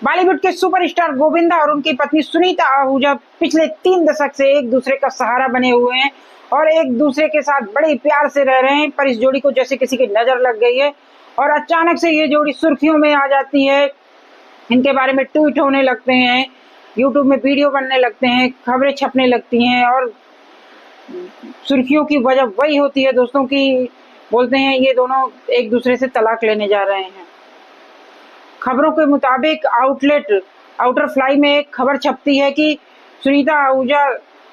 बॉलीवुड के सुपरस्टार गोविंदा और उनकी पत्नी सुनीता आहूजा पिछले 3 दशक से एक दूसरे का सहारा बने हुए हैं और एक दूसरे के साथ बड़े प्यार से रह रहे हैं। पर इस जोड़ी को जैसे किसी की नजर लग गई है और अचानक से ये जोड़ी सुर्खियों में आ जाती है। इनके बारे में ट्वीट होने लगते हैं, यूट्यूब में वीडियो बनने लगते हैं, खबरें छपने लगती हैं और सुर्खियों की वजह वही होती है दोस्तों की बोलते हैं ये दोनों एक दूसरे से तलाक लेने जा रहे हैं। खबरों के मुताबिक आउटर फ्लाई में एक खबर छपती है कि सुनीता आहूजा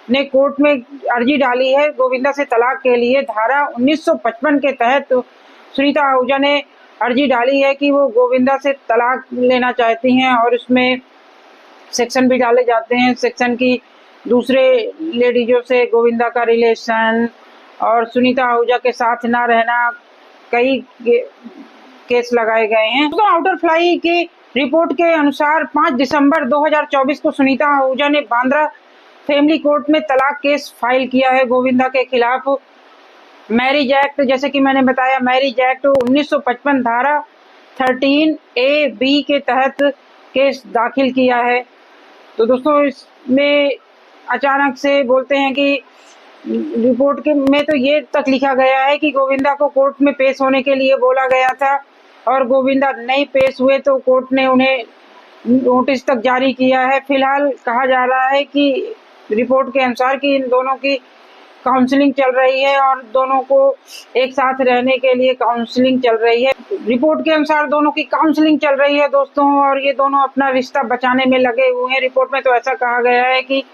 ने कोर्ट में अर्जी डाली है गोविंदा से तलाक के लिए। धारा 1955 के तहत सुनीता आहूजा ने अर्जी डाली है कि वो गोविंदा से तलाक लेना चाहती हैं और उसमें सेक्शन भी डाले जाते हैं। सेक्शन की दूसरे लेडीजों से गोविंदा का रिलेशन और सुनीता आहूजा के साथ ना रहना, कई केस लगाए गए हैं। तो आउटर फ्लाई की रिपोर्ट के अनुसार 5 दिसंबर 2024 को सुनीता आहूजा ने बांद्रा फैमिली कोर्ट में तलाक केस फाइल किया है गोविंदा के खिलाफ। मैरिज एक्ट, जैसे कि मैंने बताया, मैरिज एक्ट 1955 धारा 13A(b) के तहत केस दाखिल किया है। तो दोस्तों इसमें अचानक से बोलते हैं कि रिपोर्ट के में तो ये तक लिखा गया है कि गोविंदा को कोर्ट में पेश होने के लिए बोला गया था और गोविंदा नहीं पेश हुए तो कोर्ट ने उन्हें नोटिस तक जारी किया है। फिलहाल कहा जा रहा है कि रिपोर्ट के अनुसार कि इन दोनों की काउंसलिंग चल रही है और दोनों को एक साथ रहने के लिए काउंसलिंग चल रही है। रिपोर्ट के अनुसार दोनों की काउंसलिंग चल रही है दोस्तों और ये दोनों अपना रिश्ता बचाने में लगे हुए हैं। रिपोर्ट में तो ऐसा कहा गया है कि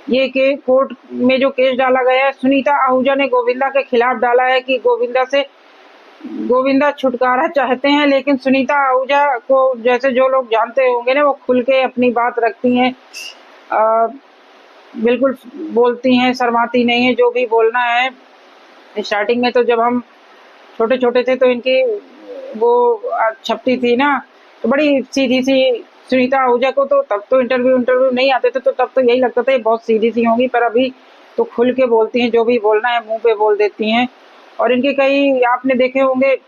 ये के कोर्ट में जो केस डाला गया है सुनीता आहूजा ने गोविंदा के खिलाफ डाला है कि गोविंदा छुटकारा चाहते हैं, लेकिन सुनीता आहूजा को जैसे जो लोग जानते होंगे ना वो खुल के अपनी बात रखती हैं, बिल्कुल बोलती हैं, शर्माती नहीं है, जो भी बोलना है। स्टार्टिंग में तो जब हम छोटे छोटे थे तो इनकी वो छपती थी ना तो बड़ी सीधी सी सुनीता आहूजा को तो तब तो इंटरव्यू नहीं आते थे तो तब तो यही लगता था ये बहुत सीधी सी होंगी, पर अभी तो खुल के बोलती हैं, जो भी बोलना है मुंह पे बोल देती हैं। और इनके कई आपने देखे होंगे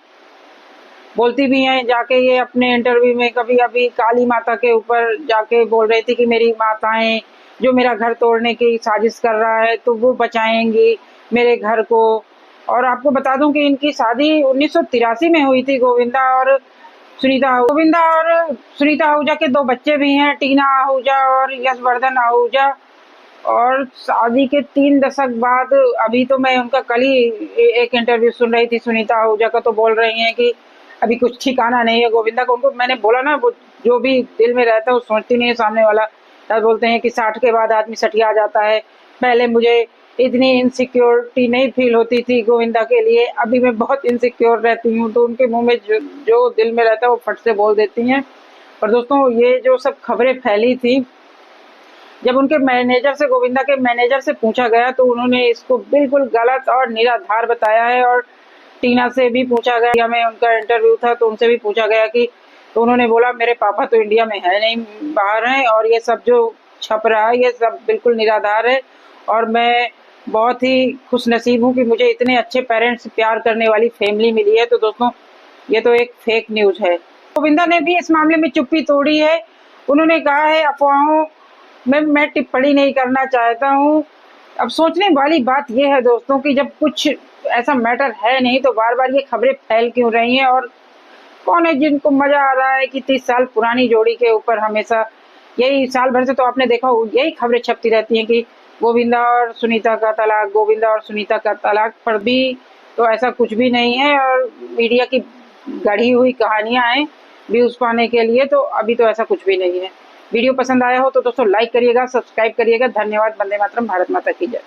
बोलती भी हैं जाके ये अपने इंटरव्यू में, कभी अभी काली माता के ऊपर जाके बोल रही थी कि मेरी माताएं जो मेरा घर तोड़ने की साजिश कर रहा है तो वो बचाएंगी मेरे घर को। और आपको बता दूं कि इनकी शादी 1983 में हुई थी गोविंदा और सुनीता आहूजा के 2 बच्चे भी हैं, टीना आहूजा और यशवर्धन आहूजा। और शादी के 3 दशक बाद अभी तो मैं उनका कल ही एक इंटरव्यू सुन रही थी सुनीता आहूजा का, तो बोल रही हैं कि अभी कुछ ठिकाना नहीं है गोविंदा को। उनको मैंने बोला ना वो जो भी दिल में रहता है वो सोचती नहीं है सामने वाला। तब बोलते हैं कि 60 के बाद आदमी सठिया जाता है, पहले मुझे इतनी इनसिक्योरिटी नहीं फील होती थी गोविंदा के लिए, अभी मैं बहुत इनसिक्योर रहती हूँ। तो उनके मुंह में जो दिल में रहता है वो फट से बोल देती हैं। और दोस्तों ये जो सब खबरें फैली थी, जब उनके मैनेजर से गोविंदा के मैनेजर से पूछा गया तो उन्होंने इसको बिल्कुल गलत और निराधार बताया है। और टीना से भी पूछा गया, में उनका इंटरव्यू था तो उनसे भी पूछा गया कि, तो उन्होंने बोला मेरे पापा तो इंडिया में है नहीं, बाहर हैं, और ये सब जो छप रहा है ये सब बिल्कुल निराधार है और मैं बहुत ही खुश नसीब हूँ कि मुझे इतने अच्छे पेरेंट्स, प्यार करने वाली फैमिली मिली है। तो दोस्तों ये तो एक फेक न्यूज है। गोविंदा ने भी इस मामले में चुप्पी तोड़ी है। उन्होंने कहा है अफवाहों में मैं टिप्पणी नहीं करना चाहता हूँ। अब सोचने वाली बात यह है दोस्तों कि जब कुछ ऐसा मैटर है नहीं तो बार बार ये खबरें फैल क्यों रही हैं। और कौन है जिनको मजा आ रहा है कि 30 साल पुरानी जोड़ी के ऊपर हमेशा यही साल भर से तो आपने देखा यही खबरें छपती रहती हैं कि गोविंदा और सुनीता का तलाक, गोविंदा और सुनीता का तलाक। पर भी तो ऐसा कुछ भी नहीं है और मीडिया की गढ़ी हुई कहानियां हैं व्यूज पाने के लिए, तो अभी तो ऐसा कुछ भी नहीं है। वीडियो पसंद आया हो तो दोस्तों लाइक करिएगा, सब्सक्राइब करिएगा। धन्यवाद। वंदे मातरम। भारत माता की जय।